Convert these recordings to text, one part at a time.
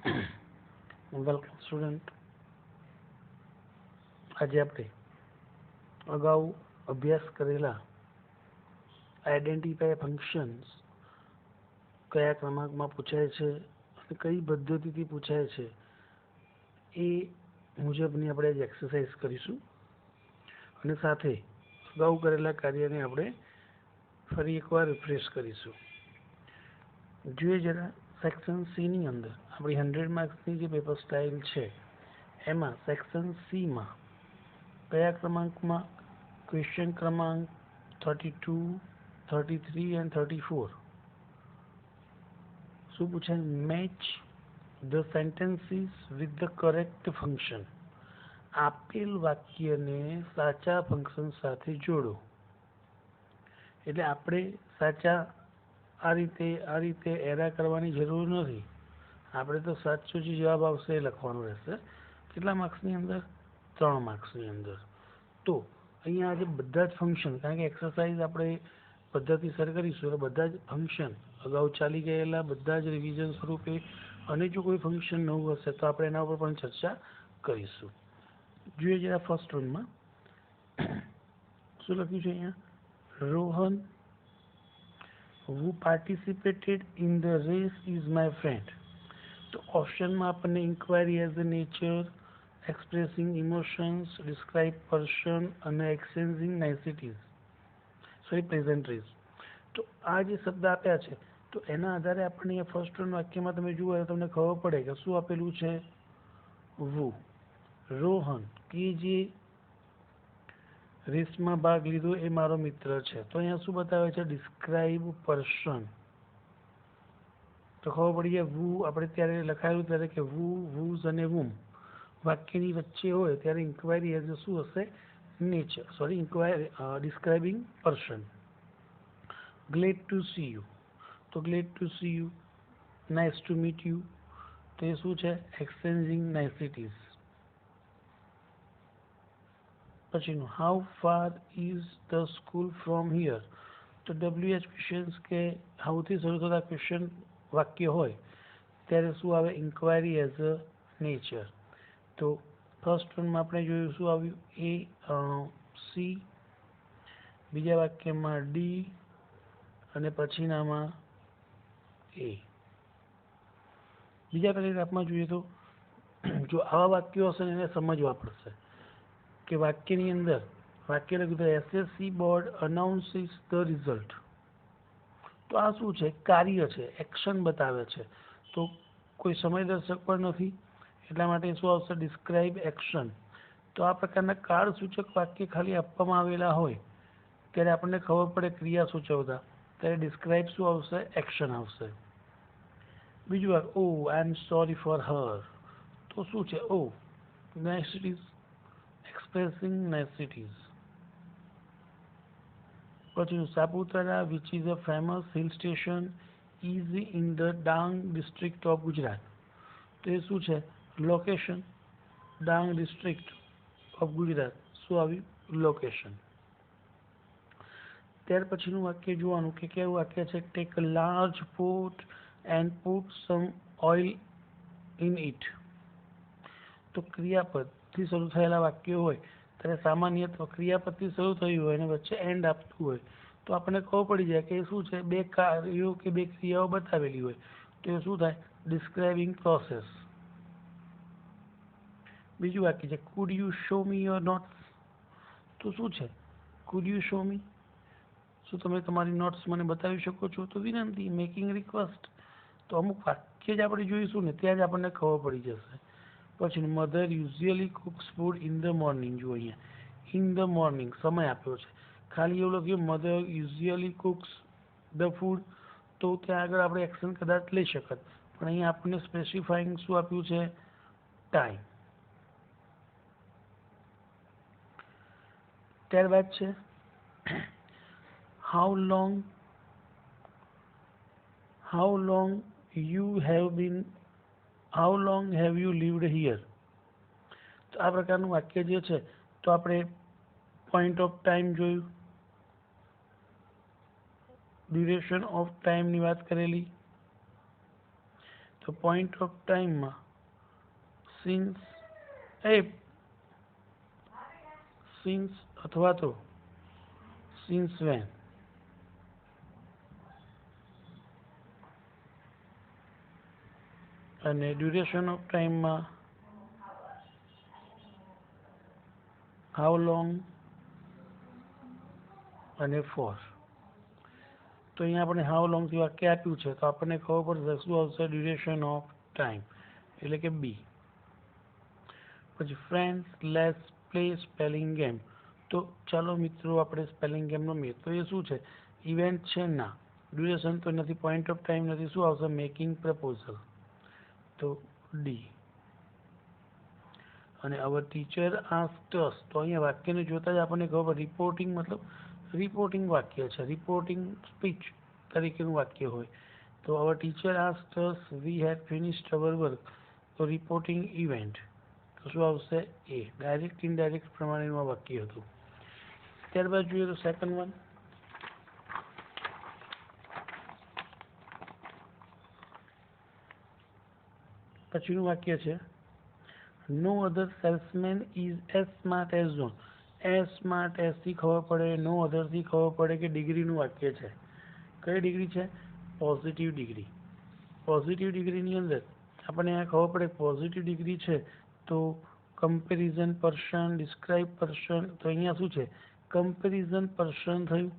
Welcome student. આજે આપણે અગાઉ અભ્યાસ કરેલા આઈડેન્ટિફાય ફંક્શન્સ કયા ક્રમાંકમાં પૂછાય છે અને કઈ પદ્ધતિથી પૂછાય છે એ મુજબની આપણે આજે એક્સરસાઇઝ કરીશું અને સાથે અગાઉ કરેલા કાર્યને આપણે ફરી એકવાર રિફ્રેશ કરીશું. જોઈએ જરા સેક્શન સીની અંદર આપણી 100 માર્ક્સની જે પેપર સ્ટાઇલ છે એમાં સેક્શન સીમાં કયા ક્રમાંકમાં ક્વેશ્ચન ક્રમાંક 32, 33 એન્ડ 34 શું પૂછાય? Match the sentences with the correct function. આપેલ વાક્યને સાચા ફંક્શન સાથે જોડો. એટલે આપણે સાચા આ રીતે એરા કરવાની જરૂર નથી. આપણે તો સાચો જે જવાબ આવશે એ લખવાનો રહેશે. કેટલા માર્ક્સની અંદર? 3 માર્ક્સની અંદર. તો અહીંયા આજે બધા જ ફંક્શન, કારણ કે એક્સરસાઇઝ આપણે પદ્ધતિસર કરીશું એટલે બધા જ ફંક્શન અગાઉ ચાલી ગયેલા બધા જ રિવિઝન સ્વરૂપે, અને જો કોઈ ફંક્શન નવું હશે તો આપણે એના ઉપર પણ ચર્ચા કરીશું. જોઈએ જરા ફર્સ્ટ વનમાં શું લખ્યું છે અહીંયા? Rohan who participated in the race is my friend. તો ઓપ્શનમાં આપણને inquiry as a nature, expressing emotions, describe person અને એક્સચેન્જિંગ નાઇસિટીઝ પ્રેઝન્ટરીઝ. તો આ જે શબ્દ આપ્યા છે તો એના આધારે આપણને ફર્સ્ટ વન વાક્યમાં તમે જુઓ તો તમને ખબર પડે કે શું આપેલું છે. વુ રોહન કે જે રેસમાં ભાગ લીધો એ મારો મિત્ર છે. તો અહીંયા શું બતાવે છે? Describe person. તો ખબર પડી જાય વુ આપણે ત્યારે લખાયેલું ત્યારે કે વુ, વુઝ અને વુમ વાક્યની વચ્ચે હોય ત્યારે ઇન્ક્વાયરી એઝ શું હશે? Nature. Describing person. Glad to see you. તો glad to see you. Nice to meet you. તો એ શું છે? Exchanging niceties. પછીનું how far is the school from here. તો WH ક્વેશ્ચન્સ કે હાઉથી શરૂ થતા ક્વેશ્ચન વાક્ય હોય ત્યારે શું આવે? Inquiry as a nature. તો ફર્સ્ટ વનમાં આપણે જોયું શું આવ્યું? એ સી, બીજા વાક્યમાં ડી અને પછીનામાં એ. બીજા પેરેગ્રાફમાં જોઈએ તો જો આવા વાક્યો હશે ને એને સમજવા પડશે કે વાક્યની અંદર વાક્ય લખ્યું SSC બોર્ડ અનાઉન્સીસ ધ રિઝલ્ટ. તો આ શું છે? કાર્ય છે, એક્શન બતાવે છે. તો કોઈ સમયદર્શક પણ નથી એટલા માટે શું આવશે? Describe action. તો આ પ્રકારના કાળસૂચક વાક્ય ખાલી આપવામાં આવેલા હોય ત્યારે આપણને ખબર પડે ક્રિયા સૂચવતા, ત્યારે ડિસ્ક્રાઇબ શું આવશે? એક્શન આવશે. બીજું વાર ઓ આઈ એમ સોરી ફોર હર. તો શું છે? ઓ નાઇસિટીઝ, એક્સપ્રેસિંગ નાઇસિટીઝ. પછી Saputara which is a famous hill station is in the Dang district of Gujarat. તો એ શું છે? Location. Dang district of Gujarat. શું આવ્યું? લોકેશન. ત્યાર પછીનું વાક્ય જોવાનું કે કેવું વાક્ય છે? Take a large pot and put sum oil in it. તો ક્રિયાપદથી શરૂ થયેલા વાક્યો હોય ત્યારે સામાન્ય ક્રિયાપદથી શરૂ થયું હોય અને વચ્ચે એન્ડ આપતું હોય તો આપણને ખબર પડી જાય કે શું છે? બે કાર્યો કે બે ક્રિયાઓ બતાવેલી હોય તો એ શું થાય? Describing process. બીજું વાક્ય છે food you show me your notes. તો શું છે? Food you show me. શું તમે તમારી નોટ્સ મને બતાવી શકો છો? તો વિનંતી, મેકિંગ રિક્વેસ્ટ. તો અમુક વાક્ય જ આપણે જોઈશું ને ત્યાં જ આપણને ખબર પડી જશે. પછી mother usually cooks food in the morning. જો અહીંયા ઇન ધ મોર્નિંગ સમય આપ્યો છે, ખાલી એવું લખ્યું mother usually cooks the food તો ત્યાં આગળ આપણે એક્શન કદાચ લઈ શકત, પણ અહીંયા આપણને સ્પેસિફાઈંગ શું આપ્યું છે? ટાઈમ. ત્યારબાદ છે how long have you lived here. તો આ પ્રકારનું વાક્ય જે છે તો આપણે પોઈન્ટ ઓફ ટાઈમ જોયું, ડ્યુરેશન ઓફ ટાઈમની વાત કરેલી. તો પોઈન્ટ ઓફ ટાઈમમાં સિન્સ અથવા તો સિન્સ વેન. અને ડ્યુરેશન ઓફ ટાઈમમાં હાઉ લોંગ અને ફોર. તો અહીંયા આપણે હાઉ લોંગથી વાક્ય આપ્યું છે તો આપણને ખબર પડશે શું આવશે ડ્યુરેશન ઓફ ટાઈમ એટલે કે બી. પછી friends let's play spelling game. તો ચાલો મિત્રો આપણે સ્પેલિંગ ગેમ રમીએ. તો એ શું છે ઇવેન્ટ છે ના, ડ્યુરેશન તો નથી, પોઈન્ટ ઓફ ટાઈમ નથી, શું આવશે મેકિંગ પ્રપોઝલ તો ડી. અને અવર ટીચર આસ્ક્ડ અસ. તો અહીંયા વાક્યને જોતા જ આપણને ખબર રિપોર્ટિંગ મતલબ રિપોર્ટિંગ વાક્ય છે, રિપોર્ટિંગ સ્પીચ તરીકેનું વાક્ય હોય. તો our teacher asked us we had finished our work. તો રિપોર્ટિંગ ઇવેન્ટ તો શું આવશે એ. ડાયરેક્ટ ઇનડાયરેક્ટ પ્રમાણેનું આ વાક્ય હતું. ત્યારબાદ જોઈએ તો સેકન્ડ વન. પછીનું વાક્ય છે no other salesman is as smart as John. As smart એઝથી ખબર પડે, નો અધરથી ખબર પડે કે ડિગ્રીનું વાક્ય છે. કઈ ડિગ્રી છે પોઝિટિવ ડિગ્રી. પોઝિટિવ ડિગ્રીની અંદર આપણને આ ખબર પડે પોઝિટિવ ડિગ્રી છે તો કમ્પેરિઝન પર્સન, ડિસ્ક્રાઇબ પર્સન. તો અહીંયા શું છે કમ્પેરિઝન પર્સન થયું.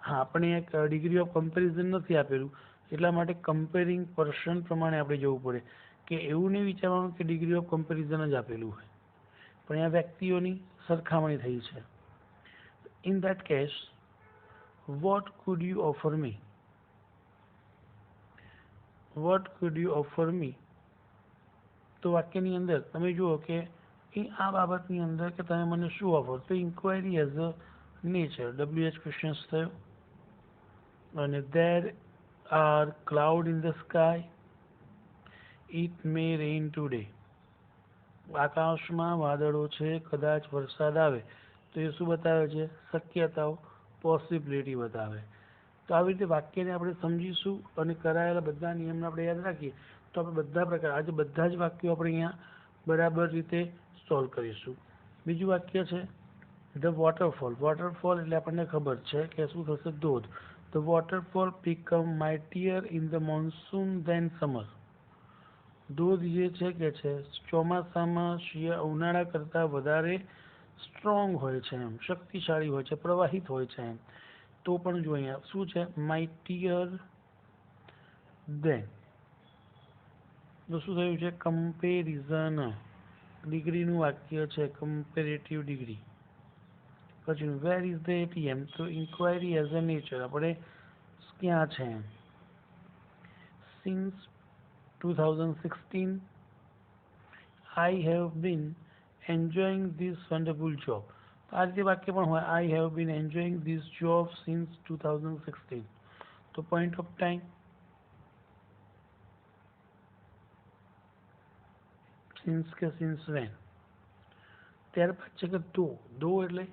હા આપણે એક ડિગ્રી ઓફ કમ્પેરિઝન નથી આપેલું એટલા માટે કમ્પેરિંગ પર્સન પ્રમાણે આપણે જવું પડે કે એવું નહીં વિચારવાનું કે ડિગ્રી ઓફ કમ્પેરિઝન જ આપેલું હોય, પણ અહીંયા વ્યક્તિઓની સરખામણી થઈ છે. In that case what could you offer me. What could you offer me. તો વાક્યની અંદર તમે જુઓ કે આ બાબતની અંદર કે તમે મને શું ઓફર. તો inquiry as a nature WH questions થયો. અને there are cloud in the sky, it may rain today. આકાશમાં વાદળો છે, કદાચ વરસાદ આવે. તો એ શું બતાવે છે શક્યતાઓ, પોસિબિલિટી બતાવે. તો આવી રીતે વાક્યને આપણે સમજીશું અને કરાયેલા બધા નિયમને આપણે યાદ રાખીએ તો આપણે બધા પ્રકાર આજે બધા જ વાક્યો આપણે અહીંયા બરાબર રીતે સોલ્વ કરીશું. બીજું વાક્ય છે ધ વોટરફોલ. વોટરફોલ એટલે આપણને ખબર છે કે શું થશે ધોધ. The waterfall become mightier in the monsoon than summer. ધોધ જે છે કે છે ચોમાસામાં ઉનાળા કરતાં વધારે સ્ટ્રોંગ હોય છે, એમ શક્તિશાળી હોય છે, પ્રવાહિત હોય છે એમ. તો પણ જો અહીંયા શું છે માઇટીયર ધેન. તો શું થયું છે કમ્પેરિઝન. ડિગ્રીનું વાક્ય છે કમ્પેરેટિવ ડિગ્રી. પછી વેર ઇઝ ધ ATM. તો ઇન્ક્વાયરી એઝ અ નેચર આપણે ક્યાં છે એમ. Since 2016 I have been enjoying this wonderful job. આ રીતે વાક્ય પણ હોય I have been enjoying this job since 2016. તો પોઈન્ટ ઓફ ટાઈમ સિન્સ કે સિન્સ વેન. ત્યારબાદ છે કે દો એટલે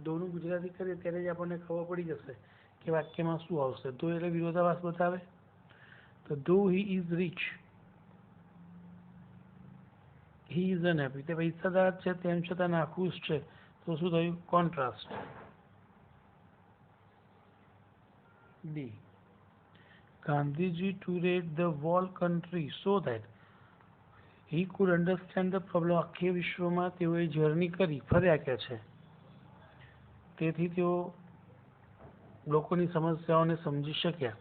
દોનું ગુજરાતી કરીએ ત્યારે જ આપણને ખબર પડી જશે કે વાક્યમાં શું આવશે. દો એટલે વિરોધાભાસ બતાવે. તો though he is rich, he is unhappy. તે પૈસાદાર છે તેમ છતાં નાખુશ છે. તો શું થયું contrast D. Gandhiji toured the whole country so that he could understand the problem. આખે વિશ્વમાં તેઓએ જર્ની કરી, ફર્યા કે છે તેથી તેઓ લોકોની સમસ્યાઓને સમજી શક્યા.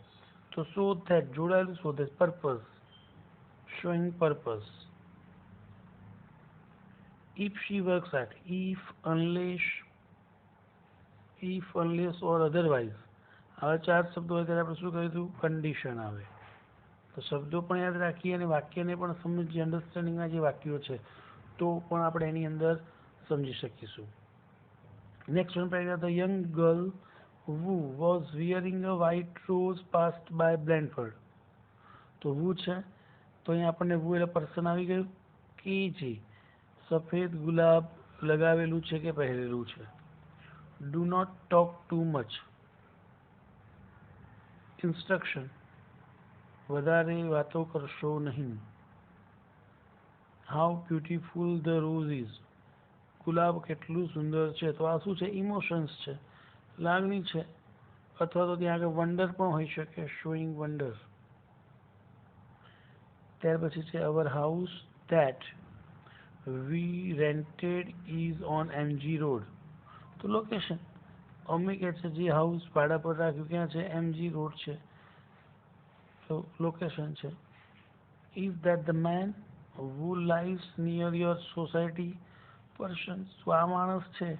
તો so that જોડાયેલું so that purpose, showing purpose. If she works at, if unless or otherwise. આવા ચાર શબ્દો હોય ત્યારે આપણે શું કહીશું કન્ડિશન આવે. તો શબ્દો પણ યાદ રાખીએ અને વાક્યને પણ સમજી અન્ડરસ્ટેન્ડિંગના જે વાક્યો છે તો પણ આપણે એની અંદર સમજી શકીશું. Next one paragraph. The young girl who was wearing a white rose passed by Blandford. તો who છે તો અહીંયા આપણને who એટલે પર્સન આવી ગયું. કે જે સફેદ ગુલાબ લગાવેલું છે કે પહેરેલું છે. Do not talk too much. Instruction વધારે વાતો કરશો નહીં. How beautiful the rose is. ગુલાબ કેટલું સુંદર છે. તો આ શું છે? ઇમોશન્સ છે, લાગણી છે, અથવા તો ત્યાં આગળ વન્ડર પણ હોઈ શકે, શોઈંગ વન્ડર. ત્યાર પછી છે our house that we rented is on MG road. તો લોકેશન, અમે કે છે જે હાઉસ ભાડા પર રાખ્યું ક્યાં છે? એમજી રોડ છે, તો લોકેશન છે. Is that the man who lives near your society person. તો આ માણસ છે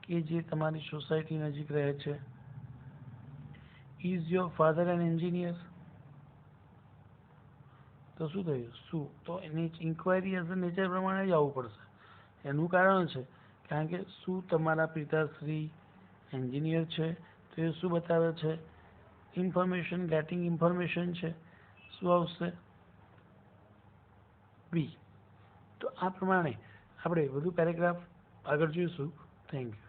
કે જે તમારી સોસાયટી નજીક રહે છે. Is your father N engineer. તો શું થયું? શું? તો એની ઇન્ક્વાયરી એઝ અ નેચર પ્રમાણે જ આવવું પડશે. એનું કારણ છે કારણ કે શું તમારા પિતાશ્રી એન્જિનિયર છે, તો એ શું બતાવે છે? ઇન્ફોર્મેશન, ગેટિંગ ઇન્ફોર્મેશન છે. શું આવશે? બી. તો આ પ્રમાણે આપણે વધુ પેરેગ્રાફ આગળ જોઈશું. Thank you.